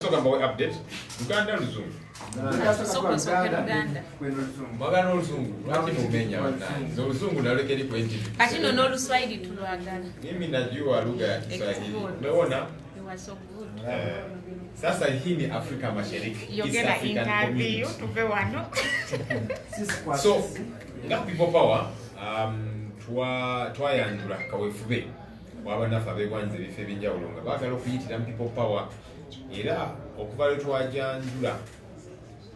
talk about update. Uganda Luzungu. Magana Luzungu. Lakini umenya wana. Luzungu na leke liko enti. Lakini no Luswahili tulwagana. Mimi najua lugha ya Kiswahili. Umeona? You were so good. Sasa hii ni Afrika Mashariki. Yogera interview tupe wano. So, nga people power twayanjula kawefube wabanafa begwanze bife binjawulo nga baagala okuyitira people power era okuva lwe twajanjula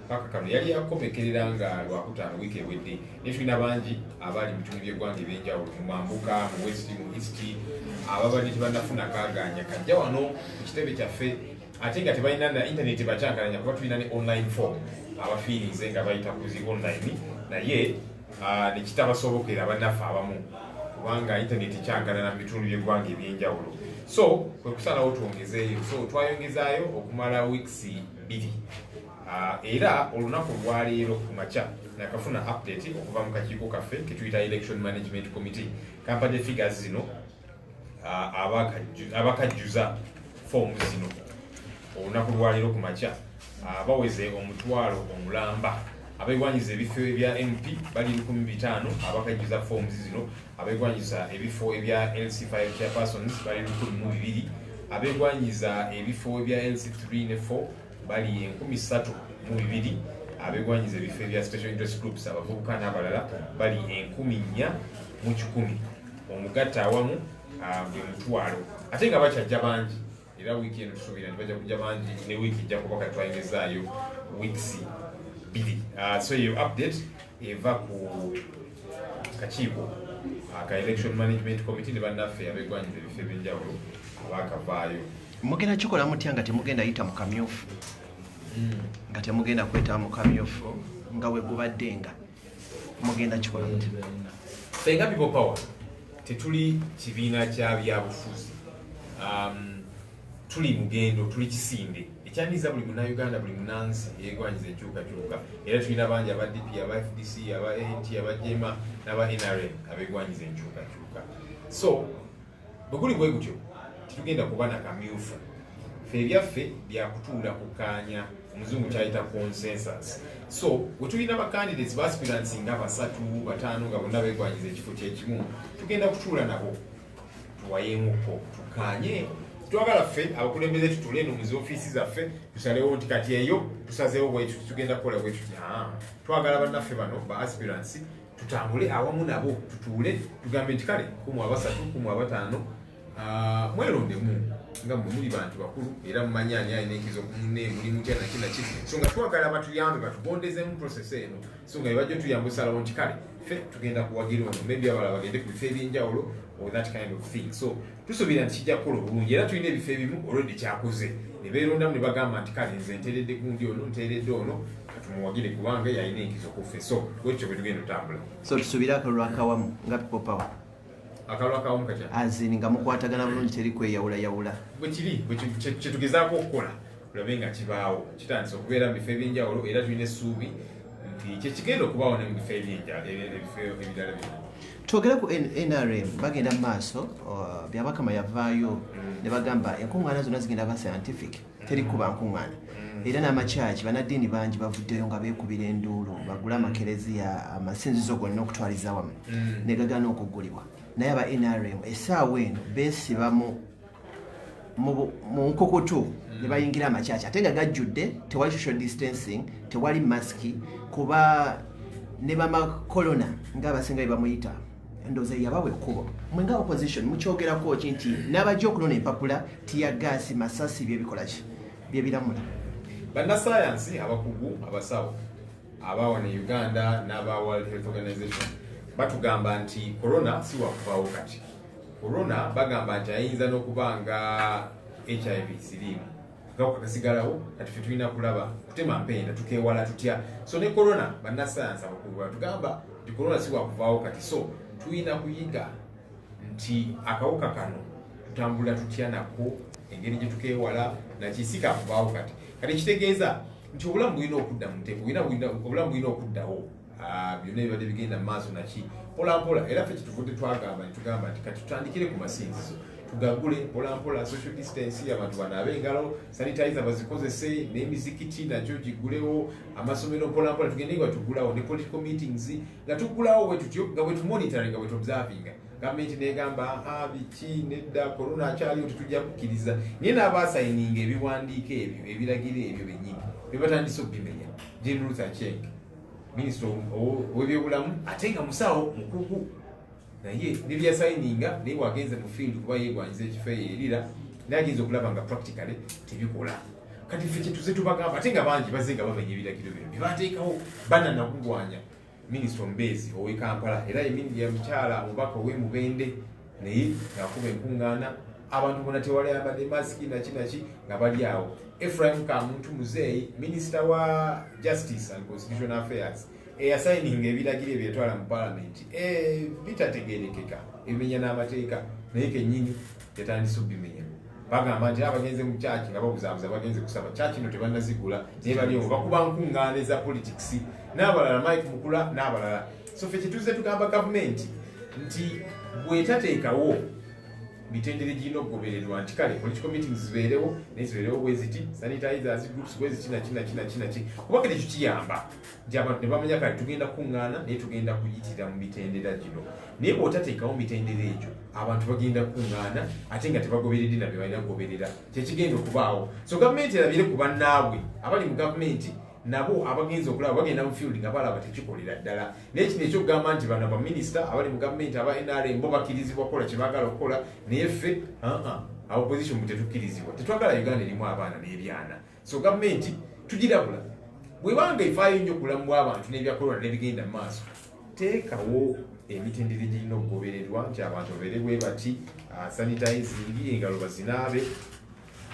paka kano yali yakomekerera nga lwakutaano wiiki ewedde ne tulina bangi abali mu bitundu by'eggwanga ebyenjawulo mu mambuka mu west mu east ababadde tebannafuna kaaganya kajja wano ku kitebe kyaffe ate nga tebalina na intaneti bakyankalanya kuba tulina ne online form abafiirinze nga bayita kuzi online naye nekitabasobokera bannaffe abamu kubanga intaneti kyankalana mu bitundu by'eggwanga ebyenjawulo so kwe kusalawo twongezeeyo so twayongezaayo okumala weeks 2 era olunaku lwaleero ku makya nakafuna update okuva mu kakiiko kaffe ketuyita election management committee kampany figures zino abakajjuza form zino olunaku lwaleero ku makya baweze omutwalo omulamba abegwanyiza ebifo ebya MP bali 1500 abakajjuza forms zino abegwanyiza ebifo ebya LC5 chairpersons bali 1200 abegwanyiza ebifo ebya LC3 ne 4 bali 3200 abegwanyiza ebifo ebya special interest groups abavubuka n'abalala bali 1000 mu 1000 omugatta awamu bwe mutwalo ate nga bakyajja bangi era wiiki eno tusuubira nti bajja kujja bangi ne wiiki ejja kuba kati twayongezaayo weeks 2 so your update eva ku kakiiko ka election management committee ne bannaffe abegwanyiza ebifo ebyenjawulo abakavaayo mugenda kikola mutya nga temugenda yita mu kamyufu nga temugenda kweta mu kamyufu nga bwe gubadde nga mugenda kikola mutya senga people power tetuli kibiina kya byabufuzi tuli mugendo tuli kisinde ekyandiza buli munnayuganda buli munansi yegwanyiza enkyukakyuka era tulina bangi aba DP aba FDC aba ANT aba JEMA n'aba NRM abegwanyiza enkyukakyuka so bweguli bwe gutyo titugenda kuba na kamyufu ffe ebyaffe byakutuula kukaanya omuzungu kyayita consensus so we tulina bacandidates ba aspirants nga 3 5 nga bonna begwanyiza ekifo kyekimu tugenda kutuula nabo tuwayemuko tukanye twagala ffe abakulembeze tutule eno mu ofiisi zaffe tusalewo nti kati eyo tusazeewo bwetu tugenda kukola bwetu twagala bannaffe bano ba aspirants tutambule awamu nabo tutuule tugambe nti kale 13 15 mwerondemu nga muli bantu bakulu era mumanyi ani alina enkizo kumunne muli mutya nakinaki so nga twagala batuyambe batugondezemu process eno so nga ebajja tuyambe osalawo nti kale ffe tugenda kuwagira ono maybe abalala bagende ku bifo ebyenjawulo or that kind of thing so tusuubira nti kijja kukola obulungi era tulina ebifo ebimu already kyakoze ne beerondamu ne bagamba nti kale nze nteeredde gundi ono nteeredde ono katumuwagire kubanga yalina enkizo kuffe so bwekyo bwe tugenda otambula so tusuubire akalulu akawamu nga people power akalulu akawamu katya azini nga mukwatagana bulungi teri kweyawulayawula bwe kiri kyetugezaako okukola olabe nga kibaawo kitandisa okubeera mu bifo ebyenjawulo era tulina essuubi nti kyekigenda okubaawo ne mu bifo ebirala byonna twogere ku NRM bagenda mu maaso byabakama yavaayo ne bagamba enkuŋŋaana zonna zigenda ba scientific teri kuba nkuŋŋaana era n'amakyaki bannaddiini bangi bavuddeyo nga beekubira enduulu bagule amakereziya amasinzizo gonna okutwaliza wamu ne gagana okuggulibwa naye aba NRM essaawa eno beesiba mu nkukutu ne bayingira amakyaki ate nga gajjudde tewali social distancing tewali masiki kuba ne bama corona ng'abasinga bamuyita endowooza yabawa ekkubo mwe nga opposition mukyogerako ki nti n'abajja okunona empapula tiyagaasi masasi byebikola ki byebiramula bannasayansi abakugu abasawo abawa ne Uganda n'aba World Health Organization batugamba nti corona si wakuvaawo kati corona bagamba nti ayinza n'okuba nga HIV siriimu gawuka kasigalawo kati ffe tulina kulaba kutema mpenda tukeewala tutya so ne corona bannasayansi abakugu batugamba nti corona si wakuvaawo kati so tulina kuyiga nti akawuka kano tutambula tutya nako engeri gye tukeewala nakisika kuvaawo kati kitegeeza nti obulamu bulina okudda mu nteeko obulamu bulina okuddawo byonna ebibadde bigenda mu maaso naki mpolampola era ffe kyetuvudde twagamba nitugamba nti kati tutandikire ku masinzizo tugagule mpolampola, social distance, abantu banaabe engalo, sanitizer bazikozese, n'emizikiti nakyo gigulewo, amasomero mpolampola tugende nga tugulawo, ne political meetings nga tugulawo bwe tutyo nga bwe tumonitoring nga bwe tuobservinga. Gavumenti negamba biki nedda corona akyaliwo tetujja kukkiriza, naye n'abaasayininga ebiwandiiko ebyo ebiragiro ebyo bennyini bebatandise okubimenya. Jane Ruth Aceng, minisita w'ebyobulamu ate nga musawo mukugu, naye nebyasayininga naye wagenze mu field kuba yeegwanyiza ekifo erira naye agenza okulaba nga practically tebikola. Kati ffe kyetuze tubagamba ate nga bangi bazze nga bamenya ebiragiro bino byebateekawo bananakugwanya. Minisita Ombezi ow'e Kampala era ya mukyala omubaka ow'e naye ng'akuba enkuŋŋaana abantu bonna tewali ayambadde masiki naki nga bali awo. Ephraim Kamuntu Muzeeyi, minisita wa Justice and Constitutional Affairs, eyasayininga ebiragiro ebyetwala mu Parliament bitategeerekeka ebimenya n'amateeka naye kennyini yatandise okubimenya. Bagamba nti abagenze mu kyaki nga babuzaabuza bagenze kusaba kyaki no tebannazigula naye bali omwo bakuba nkuŋŋaana eza politics n'abalala Mike Mukula n'abalala. So ffe kituze tugamba gavumenti nti bw'etateekawo mitendere girina okugobererwa nti kale political meetings zibeerewo naye zibeerewo bwe ziti, sanitizers groups bwe ziti naki kuba kati ekyo kiyamba nti abantu ne bamanya kale tugenda kuŋŋaana naye tugenda kuyitirira mu mitendera gino. Naye bw'otateekawo mitendera egyo abantu bagenda kuŋŋaana ate nga tebagoberedde na bye balina kugoberera, kyekigenda okubaawo. So gavumenti erabire ku bannaabwe abali mu gavumenti nabo abagenza okulaba bagenda mu field nga balaba tekikolera ddala. Naye kino ekyokugamba nti bano baminisita abali mu gavumenti aba NRM bo bakkirizibwa kukola kye baagala okukola naye ffe opposition tetukkirizibwa, tetwagala Uganda erimu abaana n'ebyana. So gavumenti tugirabula bwebanga efaayo nnyo okulamu bw'abantu n'ebya korona n'ebigenda mu maaso, teekawo emitendera egirina okugobererwa nti abantu babeere bwe bati, sanitizing, engalo bazinaabe,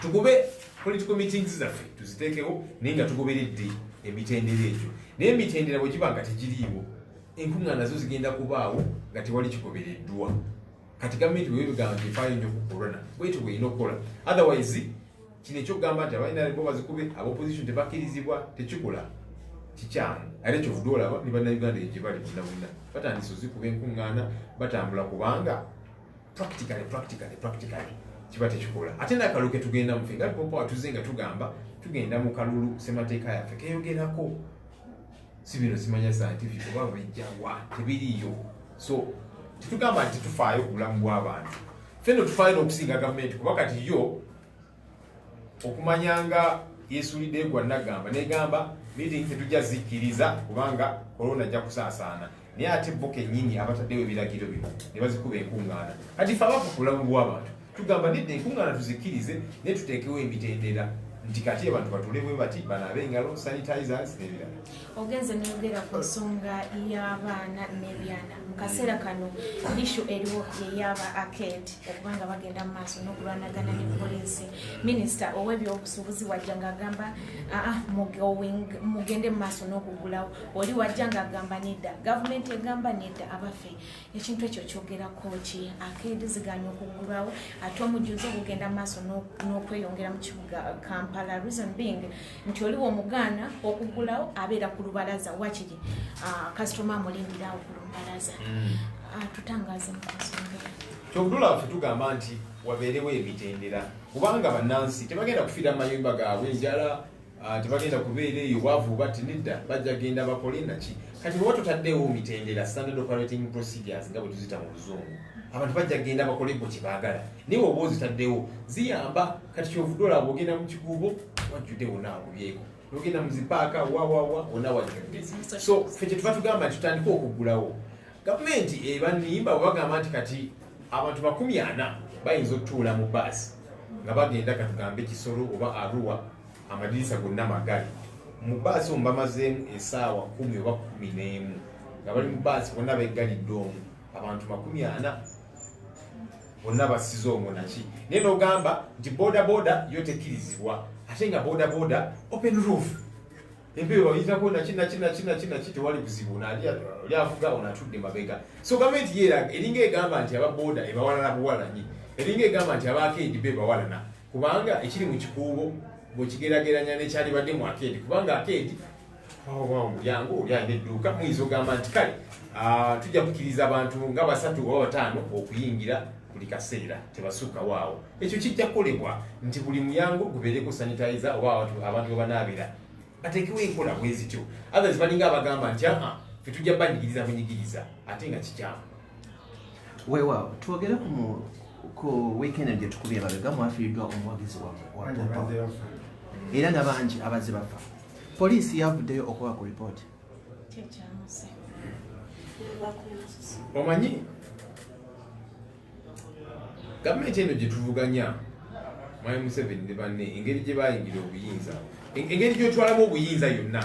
tugube political meetings zaffe tuziteekewo naye nga tugoberedde emitendera egyo. Naye emitendera bwe kiba nga tegiriiwo, enkuŋŋaana nazo zigenda kubaawo nga tewali kigobereddwa. Kati gavumenti bwe bigamba nti efaayo nnyo ku corona bwetyo bw'erina okukola, otherwise kino ekyokugamba nti abalina bo bazikube ab'opposition tebakkirizibwa tekikola kikyamu. Ate kyovudde olaba ne bannayuganda gye bali bonna batandise ozikuba enkuŋŋaana batambula kubanga practically kiba tekikola. Ate n'akalulu ke tugenda mufe nga popa watuze nga tugamba tugenda mu kalulu ssemateeka yaffe keyogerako, si bino simanya scientific oba bijjawa tebiriiyo. So tetugamba nti tufaayo ku bulamu bw'abantu, ffenno tufaayo n'okusinga gavumenti kuba kati yo okumanyanga yesuulidde gwa nagamba negamba meeting tetujja zikkiriza kubanga korona ajja kusaasaana, naye ate bo kennyini abataddewo ebiragiro bino ne bazikuba enkuŋŋaana. Kati ffe abafu ku bulamu bw'abantu tugamba nedda enkuŋŋaana tuzikkirize naye tuteekewo emitendera nti kati abantu batule bwe bati banaabe engalo, sanitizers n'ebirala. Ogenze n'ayogera ku nsonga y'abaana n'ebyana mu kaseera kano ishu eriwo y'eyaba arcade okubanga bagenda mu maaso n'okulwanagana ne poliisi. Minisita ow'ebyobusuubuzi wajja ng'agamba mugende mu maaso n'okugulawo, oli wajja ng'agamba nedda, gavumenti egamba nedda. Abaffe ekintu ekyo kyogerako ki? Arcade zigaanye okugulawo ate omujjuzo okugenda mu maaso n'okweyongera mu kibuga Kampala, reason being nti oliwo omugaana okugulawo abeera ku lubalaza wakiri kasitoma amulindirawo ku lubalaza. Tutangaze mu nsonga kyobudula waffe tugamba nti wabeerewo emitendera kubanga bannansi tebagenda kufiira mu mayumba gaabwe enjala, tebagenda kubeera eyo bwavu bati nedda bajja genda bakole naki. Kati bwe tutaddewo mitendera, standard operating procedures nga bwe tuzita mu luzungu, abantu bajja genda bakole bwe kye baagala, naye oba ozitaddewo ziyamba. Kati kyovudde olaba ogenda mu kikuubo wajjudde wonna akubyeko, ogenda mu zipaaka wawawa wonna wajjudde. So ffe kye tuba tugamba nti tutandike okuggulawo. Gavumenti ebanimba bwe bagamba nti kati abantu 40 bayinza okutuula mu baasi nga bagenda katugambe Kisoro oba Arua, amadirisa gonna magali. Mu baasi omwo bamazeemu essaawa 10 oba 11 nga bali mu baasi bonna beggalidde omwo, abantu 40 bonna basize omwo naki. Naye n'ogamba nti boda yo tekkirizibwa, ate nga boda open roof, empewo bayitako naki tewali buzibu, oli avuga onatudde mabega. So gavumenti yeera eringa egamba nti ababoda ebawalana buwalanyi, eringa egamba nti abakeedi be bawalana, kubanga ekiri mu kikuubo bwekigerageranya nekyali badde mu akeedi, kubanga akeedi mulyango oli alina edduuka muyinza ogamba nti kale tujja kukkiriza abantu nga 3 oba 5 okuyingira buli kaseera tebasukka waawo ekyo kijja kukolebwa nti buli muyango gubeereko sanitizer oba abantu we banaabira bateekewo enkola bwe zityo others balinga abagamba nti fe tujja banyigiriza bunyigiriza ate nga kikyamu weewaawo twogere ku weekend gye tukubye mabega mwafiiriddwa omuwagizi wa era n'abangi abazze bafa poliisi yavuddeyo okuba ku ripooti omanyi gavumenti eno gye tuvuganya Mwai Museveni ne banne engeri gye bayingira obuyinza engeri gy'otwalamu obuyinza yonna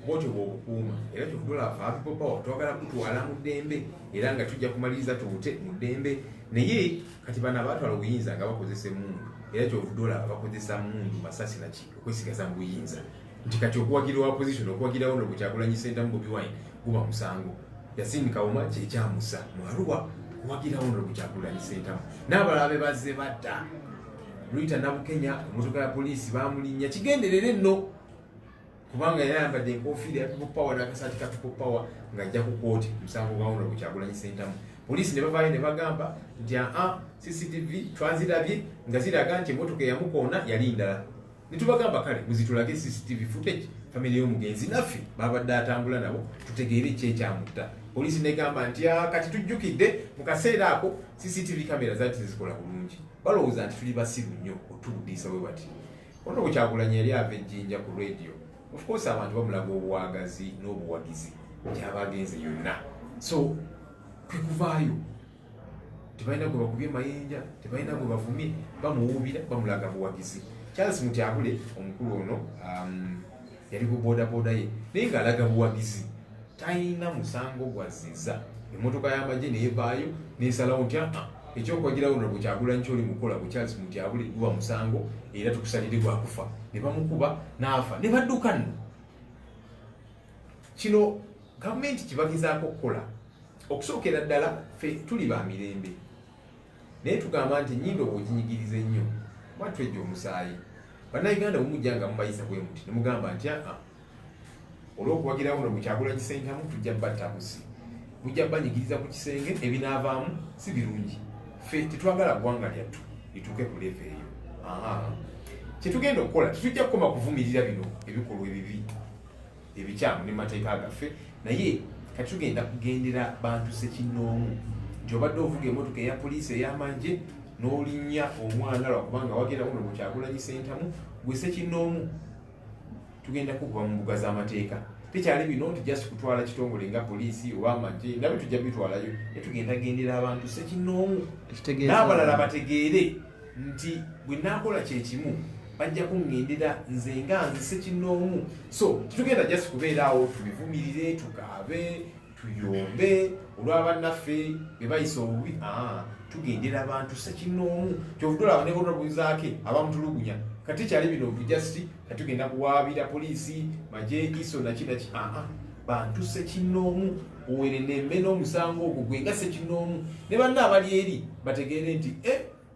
bwotyo bw'obukuuma era kyokudula afa people power twagala kutwala mu ddembe era nga tujja kumaliriza tubute mu ddembe naye kati bano abatwala obuyinza nga bakozesa emundu era kyokudula bakozesa mundu masasi naki okwesigaza mu buyinza nti kati okuwagira wa opposition okuwagirawo no Kyagulanyi Ssentamu Bobi Wine guba musango Yasin Kawuma kyekyamusa mu Arua kuwagirawo no Kyagulanyi Ssentamu n'abalala be bazze batta Rita Nabukenya emmotoka ya poliisi bamulinnya kigenderere nno kubanga yayambadde enkofiira ya people power n'akasaati ka people power ng'ajja ku kooti musango gwa Honorable Kyagulanyi Ssentamu poliisi ne bavaayo ne bagamba nti CCTV twazirabye nga ziraga nti emmotoka eyamukoona yali ndala ne tubagamba kale muzitulage CCTV footage family y'omugenzi naffe babadde atambula nabo tutegeere ekyekyamutta poliisi negamba nti kati tujjukidde mu kaseera ako CCTV kamera zaati tezikola bulungi balowooza nti tuli basiru nnyo otuddiisa we bati ono Kyagulanyi yali ava ejjinja ku radio of course abantu bamulaga obuwagazi n'obuwagizi kyabagenze yonna so kwekuvaayo tebalina gwe bakubye mayinja tebalina gwe bavumye bamuwuubira bamulaga buwagizi Charles Mutyabule omukulu ono yali ku bodaboda ye naye ng'alaga buwagizi talina musango gwazizza emmotoka y'amagye neevaayo n'esalawo nti ekyokwagirawo no Kyagulanyi kyoli mukola bu Charles Mutyabule guba musango era tukusalire gwakufa ne bamukuba n'afa ne badduka nno kino gavumenti kibagezaako okukola okusookera ddala ffe tuli ba mirembe naye tugamba nti ennyindo bw'oginyigiriza ennyo watwejja omusaayi bannayuganda bumujja nga mubayisa bwe muti ne mugamba nti olw'okuwagirawo no Kyagulanyi Ssentamu tujja batta busi bujja banyigiriza ku kisenge ebinaavaamu si birungi ffe tetwagala ggwanga lyattu lituuke ku leeva eyo kyetugenda okukola tetujja kukoma kuvumirira bino ebikolwa ebibi ebikyamu ne mateeka gaffe naye kati tugenda kugendera bantu ssekinnoomu nti obadde ovuga emmotoka eya poliisi ey'amagye n'olinnya omwana lwakubanga wagerawo no Kyagulanyi Ssentamu gwe ssekinnoomu tugenda kukuba mu mbuga z'amateeka tekyali bino nti just kutwala kitongole nga poliisi oba amagye nabyo tujja bitwalayo netugenda gendera abantu ssekinnoomu n'abalala bategeere nti bwe naakola kyekimu bajja kuŋŋendera nze nga nze ssekinnoomu so titugenda just kubeeraawo tubivumirire tukaabe tuyombe olw'abannaffe be bayisa obubi tugendera abantu ssekinnoomu kyovudolaba ne bonabuzaake abamutulugunya kati kyali bino just katugenda kuwaabira poliisi magye iso nakinaki bantu ssekinnoomu owere nembe n'omusango ogwo gwe nga ssekinnoomu ne banna abali eri bategeere nti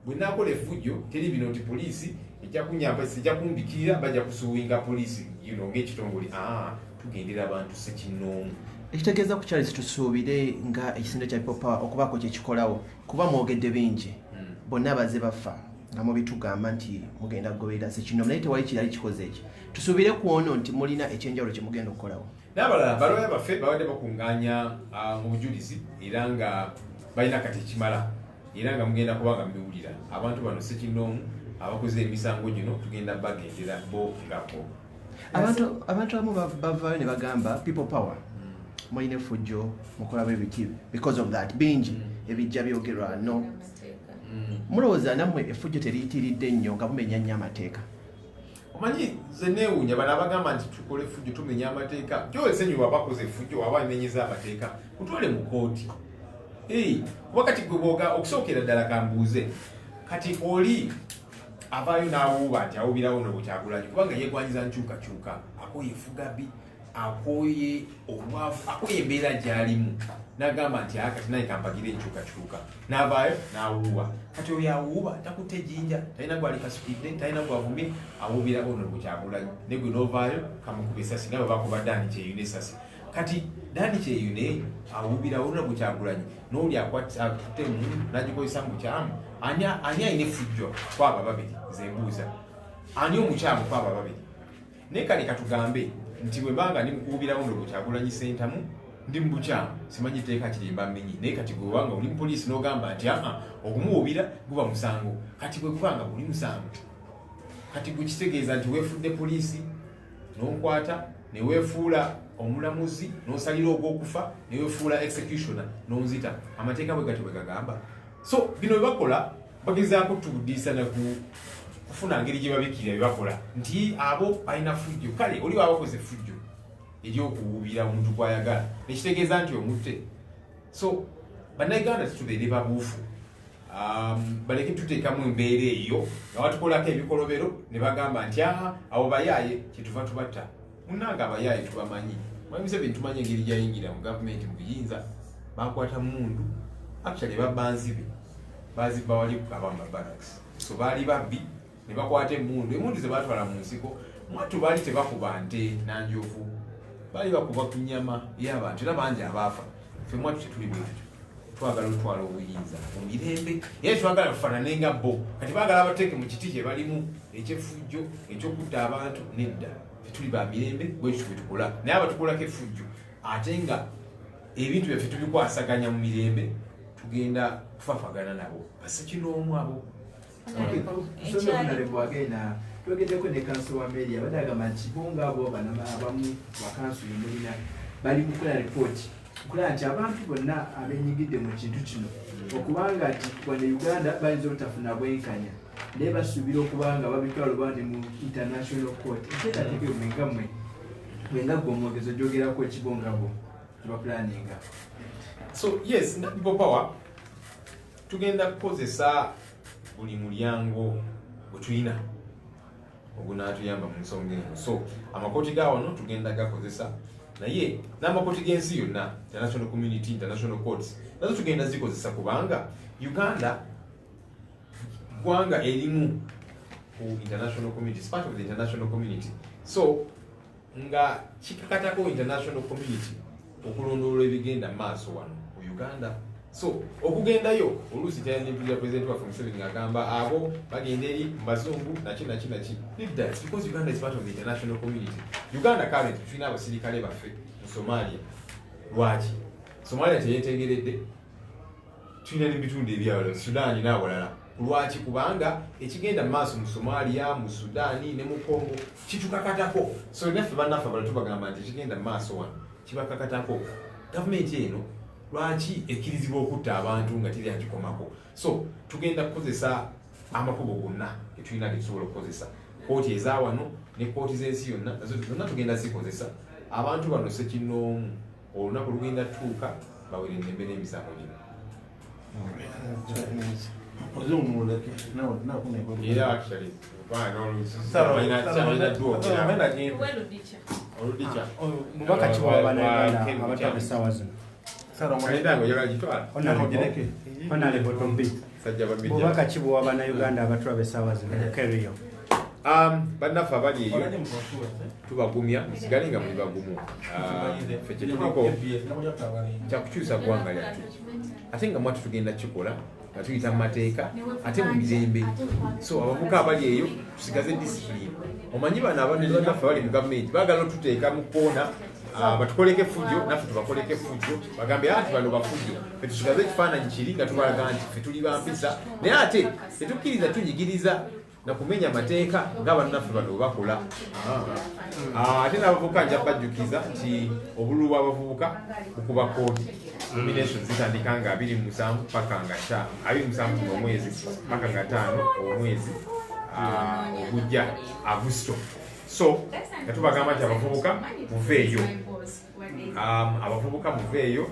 bwe naakola effujjo teri bino nti poliisi ejja kunyamba sijja kumbikirira bajja kusuwinga poliisi ng'ekitongole tugendera abantu ssekinnoomu ekitegeeza ku Charles tusuubire nga ekisinde kya people power okubaako kyekikolawo kuba mwogedde bingi bonna abazze bafa nga mubitugamba nti mugenda kugoberera ssekinnoomu naye tewali kirali kikoze eki tusuubire ku ono nti mulina ekyenjawulo kye mugenda okukolawo n'abalala balooya baffe babadde bakuŋŋaanya mu bujulizi era nga balina kati ekimala era nga mugenda kuba nga mubiwulira abantu bano ssekinnoomu abakoze emisango gino tugenda bagendera bo ngabo abantu abamu bavaayo ne bagamba people power mulina effujjo mukola bwebiki because of that bingi ebijja byogerwa no mulowooza nammwe effujjo teriyitiridde nnyo nga mumenya nnyo amateeka omanyi ze neewuunya bano abagamba nti tukola effujjo tumenya amateeka gyowesenyuwa bakoze effujjo waba amenyeza amateeka kutwale mu kooti kuba kati gwe bwoga okusookera ddala kambuuze kati oli avaayo n'awuuba nti awuubirawo no Kyagulanyi kubanga yeegwanyiza nkyukakyuka akoye efugabi akoye obwavu akoye embeera gy'alimu n'agamba nti kati naye kampagire enkyukakyuka n'avaayo n'awuuba kati oyo awuuba takutte ejjinja talina gwali kasukidde talina gwavumye awuubirawo no Kyagulanyi ne gwe n'ovaayo kamukuba essasi nawe bakubadde ani kyeyuna essasi kati dani kyeyune awubira oluna Kyagulanyi n'oli akuttemu n'agikozesa mu bukyamu ani alina effujjo kwabo ababiri zembuuza ani omukyamu kwabo ababiri naye kale katugambe nti bwe mbanga ndi mukuwubirawo ndo Kyagulanyi sentamu ndi mu bukyamu simanyi tteeka kirimba mmenyi naye kati gwe wanga oli mu poliisi n'ogamba nti okumuwubira guba musango kati bwe kubanga guli musango kati gwe kitegeeza nti weefudde poliisi n'onkwata ne weefuula omulamuzi n'osalira ogw'okufa ne weefuula executioner n'onzita amateeka bwe gatyo bwe gagamba so bino bye bakola bagezaako tuddiisa kufuna ngeri gye babikira bye bakola nti abo balina fujjo kale oli wabakoze fujjo ery'okuwubira omuntu gw'ayagala nekitegeeza nti omutte so bannayuganda tutubeere babuufu baleke tuteekamu embeera eyo nga batukolako ebikolobero ne bagamba nti abo bayaaye kyetuva tubatta munnange abayaaye tubamanyi Museveni tumanyi engeri gyayingira mu gavumenti mu buyinza bakwata mundu actually babbanzibe bazibba wali abamba barracks so baali babbi ne bakwata emundu ze batwala mu nsiko mwattu baali tebakuba nte nanjovu baali bakuba ku nnyama y'abantu era bangi abaafa ffe mwattu tetuli bwetyo twagala otwala obuyinza mu mirembe era twagala tufaanane nga bo kati baagala abateeke mu kiti kye balimu ekyeffujjo ekyokutta abantu nedda tuli ba mirembe bwekyo bwe tukola naye abatukolako effujjo ate nga ebintu byaffe tubikwasaganya mu mirembe tugenda kufafagana nabo basekinoomu abo agenda twogeddeko ne kanso wa media badde agamba nti bonga abo abamu bakanso yemulina bali mukola ripooti okulaba nti abantu bonna abenyigidde mu kintu kino okubanga nti wano Uganda bayinza obutafuna bwenkanya naye basuubira okubanga babitwala obandi mu international court enteekateeka mwenga gwe omwogezo gyogerako ekibongabo tebapulaninga so yes people power tugenda kukozesa buli mulyango gwe tulina ogunaatuyamba mu nsonga eno so amakooti ga wano tugenda gakozesa naye n'amakooti g'ensi yonna international community international courts nazo tugenda zikozesa kubanga Uganda gwanga elimu ku international community is part of the international community so nga kikakatako international community okulondoola ebigenda maaso wano ku Uganda so okugendayo oluusi tayanimpulira president waffe Museveni ng'agamba abo bagenda eri mu bazungu naki nedda it's because Uganda is part of the international community Uganda current tulina abasirikale baffe mu Somalia lwaki Somalia teyetegeredde tulina n'ebitundu ebyawala Sudan n'awalala lwaki kubanga ekigenda maaso mu Somalia mu Sudani ne mu Congo kitukakatako so naffe bannaffe bala tubagamba nti ekigenda maaso wano kibakakatako gavumenti eno lwaki ekkirizibwa okutta abantu nga tiri agikomako so tugenda kukozesa amakubo gonna getulina getusobola okukozesa kooti eza wano ne kooti z'ensi yonna nazo zonna tugenda zikozesa abantu bano sekinoomu olunaku lugenda tutuuka bawere ennembe n'emisango gino era actually mubaka kiwabana abatwala essaawa zino bubaka kibuwa bannayuganda abatwala essaawa zino keriyo bannaffe abali eyo tubagumya musigale nga muli bagumu ffe kyetuliko kyakukyusa ggwanga lyattu ate nga mwattu tugenda kikola nga tuyita mu mateeka ate mu mirembe so abavuka abali eyo tusigaze discipline omanyi bano abannaffe bali mu gavumenti baagala otuteeka mu koona batukoleko effujjo naffe tubakoleko effujjo bagambe anti bano bafujjo fe tusigaze ekifaananyi kiri nga tubalaga nti fe tuli bampisa naye ate tetukkiriza tunyigiriza nakumenya mateeka ng'abannaffe bano bakola ate n'abavubuka nja bajjukiza nti obululu bw'abavubuka bukuba kooti nominations zitandika nga 27 paka nga 27 omwezi paka nga 5 omwezi ogujja Agusto so nga tubagamba nti abavubuka muveeyo abavubuka muveeyo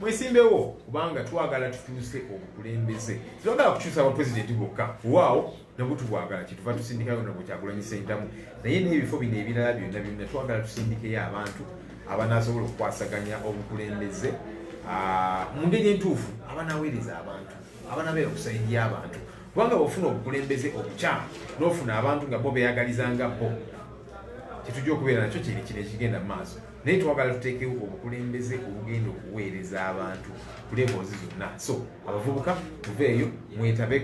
mwesimbewo kubanga twagala tukyuse obukulembeze twagala kukyusa abapulezidenti bokka waawo nabwo tubwagala kyetuva tusindikayo nabwe Kyagulanyi Ssentamu naye n'ebifo bino ebirala byonna twagala tusindikeyo abantu abanaasobola okukwasaganya obukulembeze mu ngeri entuufu abanaaweereza abantu abanaabeera okusaidia abantu kubanga bw'ofuna obukulembeze obukyamu n'ofuna abantu nga bo beeyagaliza nga bo tetujja okubeera nakyo kino ekigenda mu maaso naye twagala tuteekewo obukulembeze obugenda okuweereza abantu ku levels zonna so abavubuka muveeyo mwetabe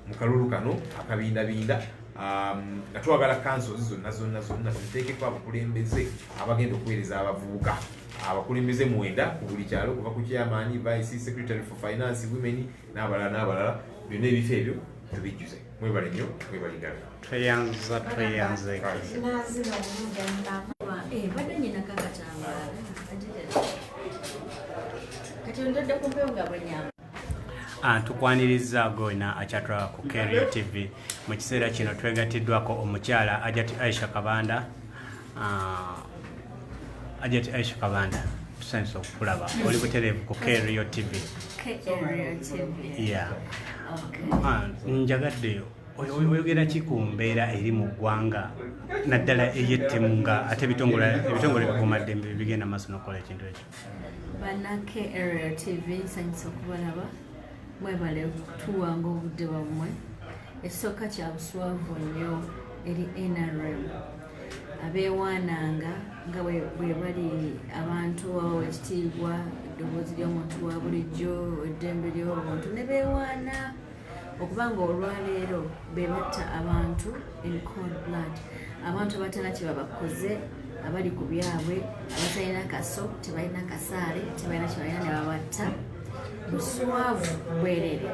mu kalulu kano akabindabinda nga twagala councils zonna tuteekeko abakulembeze abagenda okuweereza abavubuka abakulembeze 9 ku buli kyalo kuva ku chairman vice secretary for finance women n'abalala byonna ebifo ebyo tubijjuze mwebale nnyo mwebale ddala tweyanza badde nyina kakatambala kati ondodde ku mpewo nga bwenyamba tukwaniriza gona akyatula ku Kerio TV mu kiseera kino twegatiddwako omukyala Ajati Aisha Kabanda Ajati Aisha Kabanda tusanisa okulaba oli butereevu ku Kerio TV yeah. Njagadde oyogera ki ku mbeera eri mu ggwanga naddala ey'ettemu nga ate ebitongole bikuumaddembe bigenda maaso n'okukola ekintu ekyo bannake Area TV nsanyusa okubalaba mwebale tuwanga obudde bwammwe ekisooka kya buswavu nnyo eri NRM abeewaananga nga bwe bali abantu abawa ekitiibwa eddoboozi ly'omuntu wa bulijjo eddembe ly'obuntu ne beewaana okubanga olwaleero bebatta abantu in cold blood abantu abatana kye babakoze abali ku byabwe abatalina kaso tebalina kasaale tebalina kyebalina ne babatta buswavu bwerere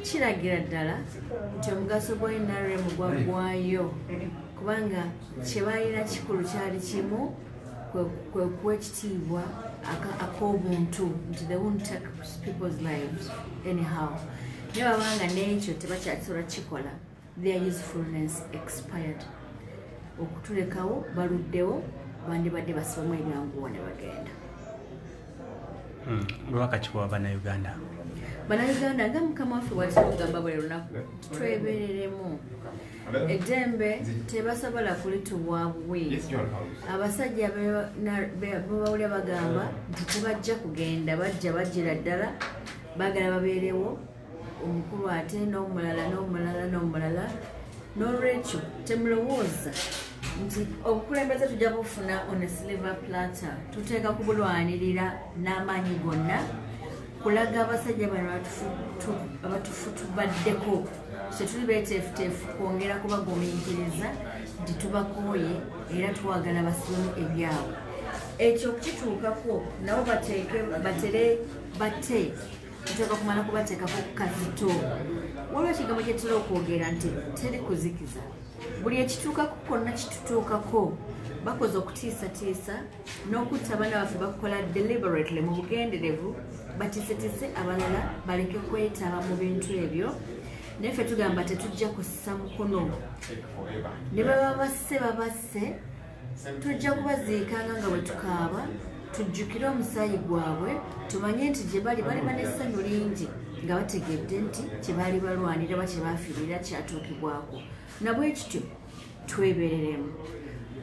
kiragira ddala nti omugaso gwa NRM gwaggwayo kubanga kyebalina kikulu kyali kimu kwe kuwa ekitiibwa ak'obuntu nti they won't take people's lives anyhow naye babanga n'ekyo tebakyakisobola kikola their usefulness expired okutulekawo baluddewo bandibadde basibamu ebyanguwa ne bagenda lwaka kikuwa bannayuganda nga mukama waffe bwatugamba buli lunaku twebereremu eddembe tebasobola kulitubwa buwi abasajja bebawulya bagamba nti tebajja kugenda bajjira ddala baagala babeerewo omukulu ate n'omulala n'olwekyo temulowooza nti obukulembeze tujja bufuna on a silver platter tuteeka kubulwanirira n'amaanyi gonna kulaga abasajja bano abatufutubaddeko tetuli beeteefuteefu kwongera kubagumiikiriza nti tubakooye era twagala basibemu ebyabwe ekyo okukituukako nabo bate tuteeka kumala kubateekako ku kazito waliwo ekigambo kye tula okwogera nti teri kuzikiza buli ekituukako konna kitutuukako bakoze okutiisatiisa n'okutta abaana baffe bakukola deliberately mu bugenderevu batiisetise abalala baleke kwetaba mu bintu ebyo naye ffe tugamba tetujja kussa mukono ne baba basse tujja kubaziikanga nga bwe tukaaba tujjukire omusaayi gwabwe tumanye nti gye bali n'essanyu lingi nga bategedde nti kye baali balwanira ba kye baafiirira kyatuukibwako nabwe kityo twebereremu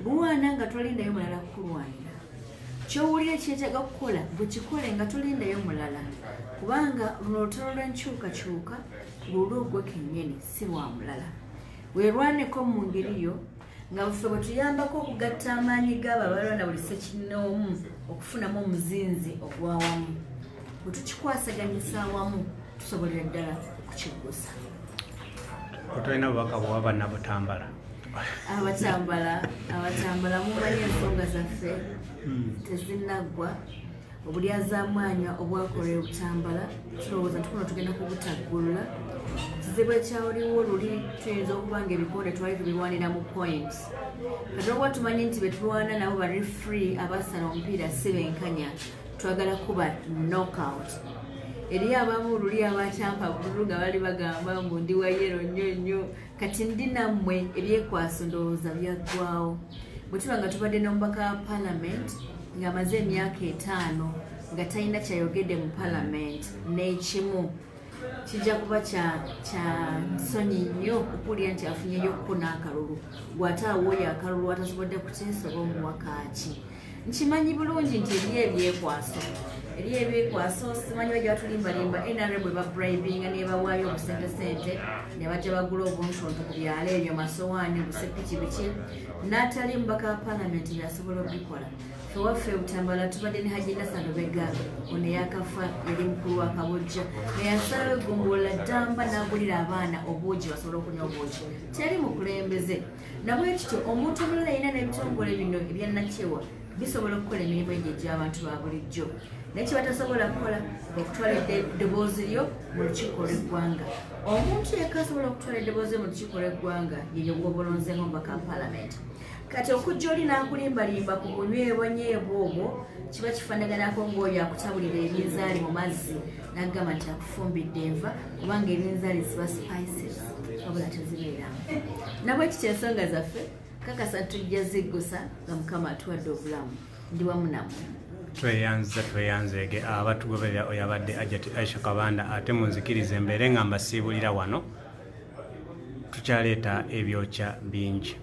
lwana nga tolindayo mulala kukulwanira kyowulira ekyetaaga kukola bwe kikole nga tolindayo mulala kubanga luno olutalo lw'enkyukakyuka lulwo gwe kennyini si lwa mulala weerwaneko mu ngeriyo nga buffe bwe tuyambako okugatta amaanyi g'abo abalwana buli ssekinnoomu okufunamu omuzinzi ogwawamu bwe tukikwasaganyisa awamu tusobolera ddala okukiggusa otulina bubaka bwa bannabutambala abatambala mumanyi ensonga zaffe tezinaggwa obulyazamwanya obwakola obutambala tulowooza nti kuno tugenda kubutaggulula kizibu ekyawuliwo luli tuyinza okuba nga ebikonde twali tubirwanira mu points kati olwokuba tumanyi nti betulwana nabo bali free abasala omupiira si benkanya twagala kuba knockout eri abamu luli abakyampa bululu nga bali bagamba mbu ndi wayero nnyo kati ndi nammwe ebyekwaso ndowooza byaggwawo bwe tuba nga tubadde n'omubaka wa palamenti ng'amaze emyaka 5 nga talina kyayogedde mu palamenti n'ekimu kijja kuba kya nsonyi nnyo okuwulira nti afunyeyo okufuna akalulu gw'ate awooyo akalulu atasobodde kuteesa oba omuwakaaki nkimanyi bulungi nti eri ebyekwaso simanyi bajja batulimbalimba NRA bwe babribinga ne bawaayo obusente ne bajja bagula obuntuntu ku byalo ebyo masowaani busepiki biki n'atali mubaka wa paalamenti byasobola okubikola fewaffe butambala tubadde ne Haji Nassan Lubega ono yakafa yali mukulu wa Kabojja eyasalawo eggombolola ddamba n'agulira abaana obwogi basobola okunywa obwogi teri mukulembeze nabwe kityo omuntu omulala yina n'ebitongole bino ebyannakyewa bisobola okukola emirimu egyo egy'abantu ba bulijjo naye kye batasobola kukola okutwala eddoboozi lyo mu lukiiko lw'eggwanga omuntu yekka asobola okutwala eddoboozi mu lukiiko lw'eggwanga yeyo gwobalonzemu omubaka wa paalamenti kati okujja oli n'akulimbalimba ku bunyweebwanyeebwa obwo kiba kifaanaganako ng'oyo akutabulira ebinzaali mu mazzi n'agamba nti akufumbidde enva kubanga ebinzaali ziba spices wabula tezibeeramu nabwe ekyo ensonga zaffe kakasa tujja ziggusa nga mukama atuwadde obulamu ndi wamu nammwe tweyanzege abatugoberera oyo abadde Ajati Aisha Kabanda ate munzikirize embeere nga mbasiibulira wano tukyaleeta ebyokya bingi